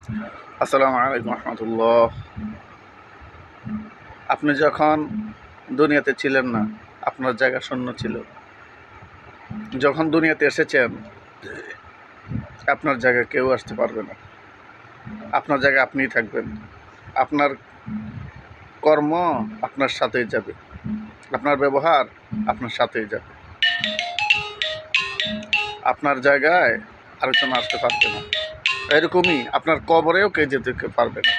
আসসালামু আলাইকুম রহমতুল্লাহ। আপনি যখন দুনিয়াতে ছিলেন না, আপনার জায়গা শূন্য ছিল। যখন দুনিয়াতে এসেছেন, আপনার জায়গায় কেউ আসতে পারবে না। আপনার জায়গায় আপনিই থাকবেন। আপনার কর্ম আপনার সাথেই যাবে, আপনার ব্যবহার আপনার সাথেই যাবে। আপনার জায়গায় আলোচনা আসতে পারবে না। এরকমই আপনার কবরেও কে যেতে পারবে না।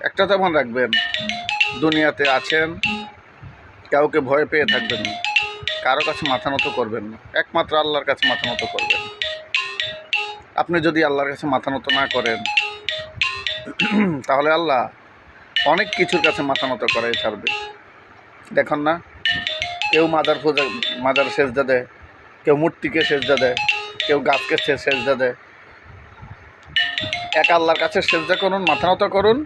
একটা তেমন রাখবেন, দুনিয়াতে আছেন, কাউকে ভয় পেয়ে থাকবেন না, কারো কাছে মাথা নত করবেন না, একমাত্র আল্লাহর কাছে মাথা নত করবেন। আপনি যদি আল্লাহর কাছে মাথা নত না করেন, তাহলে আল্লাহ অনেক কিছুর কাছে মাথা নত করাই ছাড়বে। দেখুন না, কেউ মাজার সেজদা দেয়, কেউ মূর্তিকে সেজদা দেয়, কেউ গাছকে সেজদা দেয়। এক আল্লাহর কাছে সেজদা করুন, মাথা নত করুন,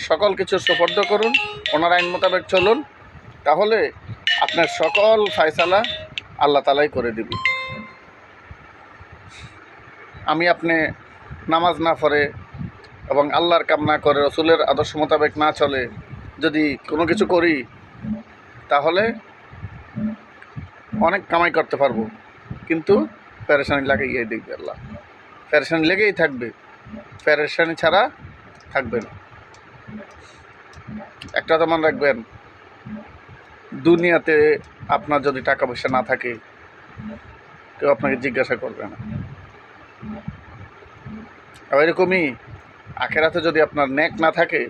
সকল কিছু সুপর্দ করুন, ওনার আইন মোতাবেক চলুন, তাহলে আপনার সকল ফায়সালা আল্লাহ তালাই করে দিবে। আমি আপনি নামাজ না পড়ে এবং আল্লাহর কাম না করে, রসুলের আদর্শ মোতাবেক না চলে যদি কোনো কিছু করি, তাহলে অনেক কামাই করতে পারবো, কিন্তু পেরেশানি লাগিয়ে দেখবে আল্লাহ। পেরেশানি লেগেই থাকবে, পেরেশানি ছাড়া থাকবে না। একটা তো মনে রাখবেন, দুনিয়াতে আপনার যদি টাকা পয়সা না থাকে, কেউ আপনাকে জিজ্ঞাসা করবে না। আর এরকমই আখেরাতে যদি আপনার নেক না থাকে,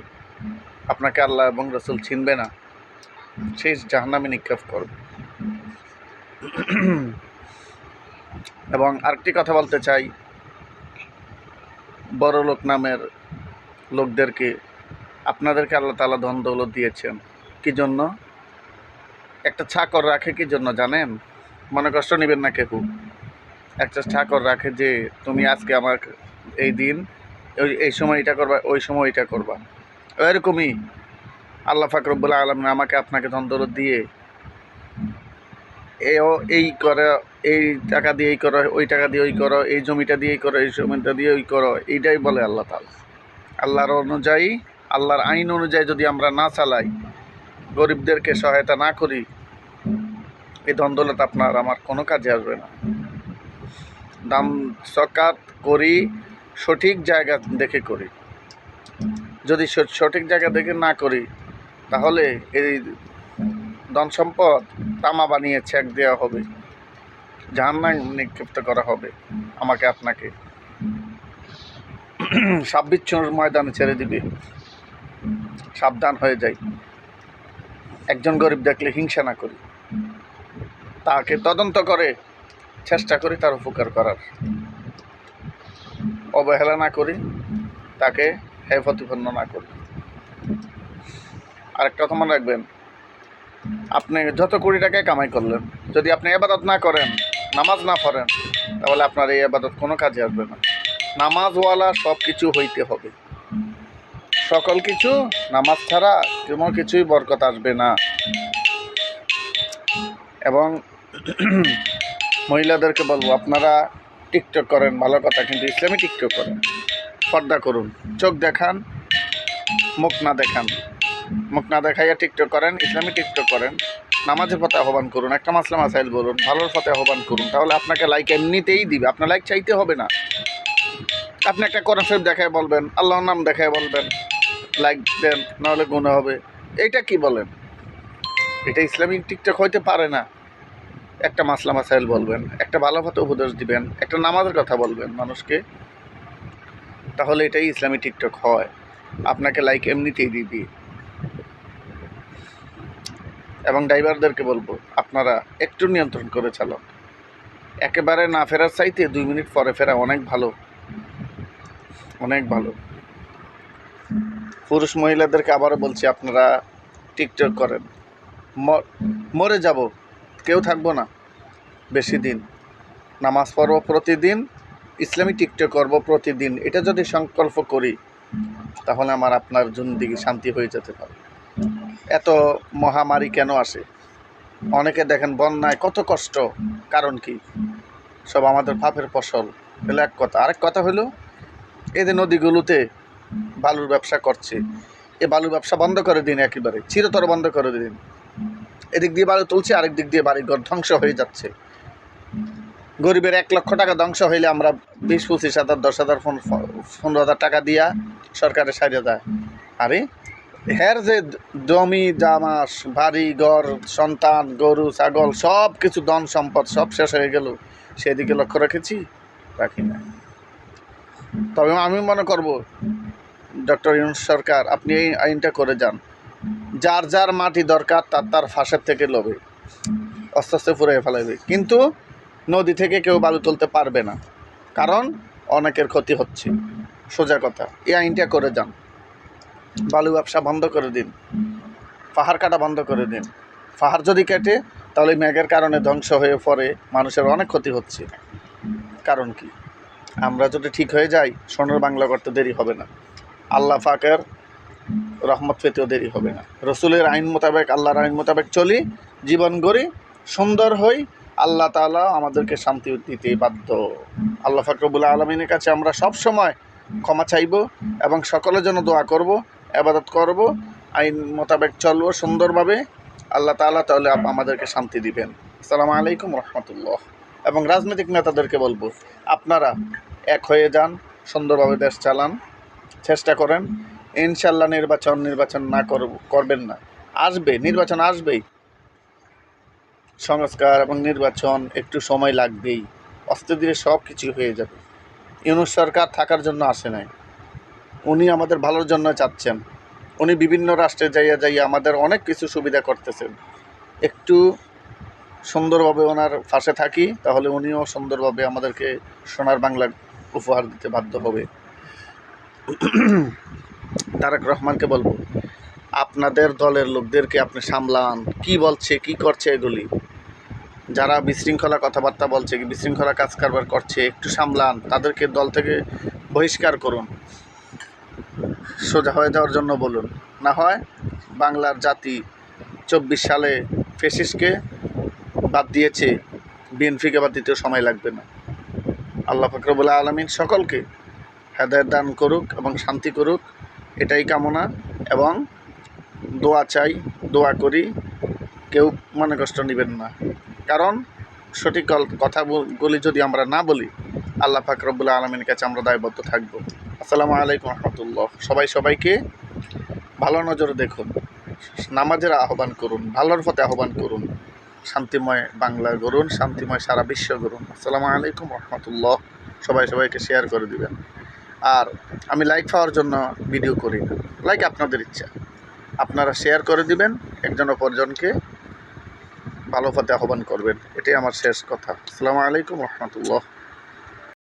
আপনাকে আল্লাহ এবং রসুল চিনবে না, সেই জাহান্নামে নিক্ষেপ করবে। এবং আরেকটি কথা বলতে চাই, বড় লোক নামের লোকদেরকে, আপনাদেরকে আল্লাহ তাআলা ধন দৌলত দিয়েছেন কি জন্য? একটা চাকর রাখে কি জন্য জানেন? মনে কষ্ট নেবেন না কেউ। একটা চাকর রাখে যে তুমি আজকে আমার এই দিন এই সময় এটা করবা, ওই সময় এটা করবা। এরকমই আল্লাহ পাক রব্বুল আলামিন আমাকে আপনাকে ধন দৌলত দিয়ে এই করো, এই টাকা দিয়ে এই করো, ওই টাকা দিয়ে ওই করো, এই জমিটা দিয়ে এই করো, এই জমিটা দিয়ে ওই করো, এইটাই বলে আল্লাহ তাআলা। আল্লাহর অনুযায়ী, আল্লাহর আইন অনুযায়ী যদি আমরা না চালাই, গরিবদেরকে সহায়তা না করি, এই ধন দৌলত আপনার আমার কোনো কাজে আসবে না। দান সকাত করি, সঠিক জায়গা দেখে করি। যদি সঠিক জায়গা দেখে না করি, তাহলে এই ধন সম্পদ তামা বানিয়ে চেক দেওয়া হবে, জাহান্নামে নিক্ষিপ্ত করা হবে আমাকে আপনাকে, সাববিচ্ছুর ময়দানে ছেড়ে দিবে। সাবধান হয়ে যাই। একজন গরিব দেখলে হিংসা না করি, তাকে তদন্ত করে চেষ্টা করি তার উপকার করার, অবহেলা না করি, তাকে প্রতিপন্ন না করি। আরেকটা কথা মনে রাখবেন, আপনি যত কোটি টাকায় কামাই করলেন, যদি আপনি ইবাদত না করেন, নামাজ না পড়েন, তাহলে আপনার এই ইবাদত কোনো কাজে আসবে না। নামাজওয়ালা সব কিছু হইতে হবে, সকল কিছু। নামাজ ছাড়া কোনো কিছুই বরকত আসবে না। এবং মহিলাদেরকে বলবো, আপনারা টিকটক করেন ভালো কথা, কিন্তু ইসলামী টিকটক করেন, পর্দা করুন, চোখ দেখান, মুখ না দেখান, মুখ না দেখাইয়া টিকটক করেন, ইসলামী টিকটক করেন, নামাজের পথে আহ্বান করুন, একটা মাসলা মাসাইল বলুন, ভালোর পথে আহ্বান করুন, তাহলে আপনাকে লাইক এমনিতেই দিবে, আপনার লাইক চাইতে হবে না। আপনি একটা কোরআন শরীফ দেখায় বলবেন, আল্লাহর নাম দেখায় বলবেন, লাইক দেন, নাহলে গুনাহ হবে। এইটা কি বলেন? এটা ইসলামিক টিকটক হইতে পারে না। একটা মাসলা মাসাইল বলবেন, একটা ভালো পথে উপদেশ দিবেন, একটা নামাজের কথা বলবেন মানুষকে, তাহলে এটাই ইসলামী টিকটক হয়। আপনাকে লাইক এমনিতেই দিবি। এবং ড্রাইভারদেরকে বলবো, আপনারা একটু নিয়ন্ত্রণ করে চালান। একেবারে না ফেরার চাইতে 2 মিনিট পরে ফেরা অনেক ভালো, অনেক ভালো। পুরুষ মহিলাদেরকে আবারও বলছি, আপনারা টিকটক করেন, মরে যাব, কেউ থাকবো না বেশি দিন। নামাজ পড়ব প্রতিদিন, ইসলামী টিকটক করব প্রতিদিন, এটা যদি সংকল্প করি, তাহলে আমার আপনার জিন্দেগি শান্তি হয়ে যেতে পারে। এত মহামারী কেন আসে? অনেকে দেখেন বন্যায় কত কষ্ট, কারণ কি? সব আমাদের পাপের ফসল। হলো এক কথা। আরেক কথা হলো, এই যে নদীগুলোতে বালুর ব্যবসা করছে, এ বালুর ব্যবসা বন্ধ করে দিন, একেবারে চিরতর বন্ধ করে দিন। এদিক দিয়ে বালু তুলছে, আরেক দিক দিয়ে বাড়িঘর ধ্বংস হয়ে যাচ্ছে। গরিবের 1 লক্ষ টাকা ধ্বংস হইলে আমরা 20-25 হাজার, 10,000, 15,000 টাকা দিয়া সরকারের সাইডে দেয়। আরে হ্যার যে জমি জামা, বাড়ি ঘর, সন্তান, গরু ছাগল সব কিছু ধন সম্পদ সব শেষ হয়ে গেল, সেদিকে লক্ষ্য রেখেছি? রাখি না। তবে আমি মনে করব ডক্টর ইউনূস সরকার, আপনি এই আইনটা করে যান, যার যার মাটি দরকার তার তার ফাঁসের থেকে লবে, আস্তে আস্তে ফুরিয়ে ফেলাবে, কিন্তু নদী থেকে কেউ বালু তুলতে পারবে না, কারণ অনেকের ক্ষতি হচ্ছে। সোজা কথা, এই আইনটা করে যান। বালু ব্যবসা বন্ধ করে দিন, পাহাড় কাটা বন্ধ করে দিন। পাহাড় যদি কেটে, তাহলে মেঘের কারণে ধ্বংস হয়ে পড়ে মানুষের অনেক ক্ষতি হচ্ছে। কারণ কি, আমরা যদি ঠিক হয়ে যাই, সোনার বাংলা করতে দেরি হবে না, আল্লাহ পাকের রহমত পেতেও দেরি হবে না। রসুলের আইন মোতাবেক, আল্লাহর আইন মোতাবেক চলি, জীবন গড়ি, সুন্দর হই, আল্লাহ তাআলা আমাদেরকে শান্তি দিতে বাধ্য। আল্লাহ পাক রব্বুল আলামিনের কাছে আমরা সব সময় ক্ষমা চাইব এবং সকলের জন্য দোয়া করব, ইবাদত করব, আইন মোতাবেক চলব সুন্দরভাবে। আল্লাহ তাআলা তাহলে আমাদেরকে শান্তি দিবেন। আসসালামু আলাইকুম রহমতুল্লাহ। এবং রাজনৈতিক নেতাদেরকে বলবো, আপনারা এক হয়ে যান, সুন্দরভাবে দেশ চালান, চেষ্টা করেন। ইনশাল্লাহ নির্বাচন না করবেন না, আসবে, নির্বাচন আসবেই। সংস্কার এবং নির্বাচন একটু সময় লাগবেই, আস্তে ধীরে সব কিছু হয়ে যাবে। ইউনূস সরকার থাকার জন্য আসে নাই, উনি আমাদের ভালোর জন্য চাচ্ছেন। উনি বিভিন্ন রাষ্ট্রে যাইয়া আমাদের অনেক কিছু সুবিধা করতেছেন। একটু সুন্দরভাবে ওনার পাশে থাকি, তাহলে উনিও সুন্দরভাবে আমাদেরকে সোনার বাংলা উপহার দিতে বাধ্য হবে। তারেক রহমানকে বলবো, আপনাদের দলের লোকদেরকে আপনি সামলান, কি বলছে কি করছে এগুলি, যারা বিশৃঙ্খলা কথাবার্তা বলছে, বিশৃঙ্খলা কাজ কারবার করছে, একটু সামলান, তাদেরকে দল থেকে বহিষ্কার করুন, সোজা হয়ে যাওয়ার জন্য বলুন। না হয় বাংলার জাতি 24 সালে ফ্যাসিস্টকে বাদ দিয়েছে, বিএনপিকে বাদ দিতেও সময় লাগবে না। আল্লাহ পাক রব্বুল আলামিন সকলকে হেদায়েত দান করুক এবং শান্তি করুক, এটাই কামনা। এবং দোয়া চাই, দোয়া করি, কেউ মনে কষ্ট নেবেন না, কারণ সঠিক কথাগুলি যদি আমরা না বলি, আল্লাহ পাক রব্বুল আলামিনের কাছে আমরা দায়বদ্ধ থাকব। আসসালামু আলাইকুম রহমতুল্লাহ। সবাইকে ভালো নজরে দেখুন, নামাজের আহ্বান করুন, ভালোর পথে আহ্বান করুন, শান্তিময় বাংলা গড়ুন, শান্তিময় সারা বিশ্ব গড়ুন। আসসালামু আলাইকুম রহমতুল্লাহ। সবাইকে শেয়ার করে দিবেন। আর আমি লাইক পাওয়ার জন্য ভিডিও করি না, লাইক আপনাদের ইচ্ছা, আপনারা শেয়ার করে দিবেন, একজন অপরজনকে ভালো পথে আহ্বান করবেন, এটাই আমার শেষ কথা। আসসালামু আলাইকুম রহমতুল্লাহ।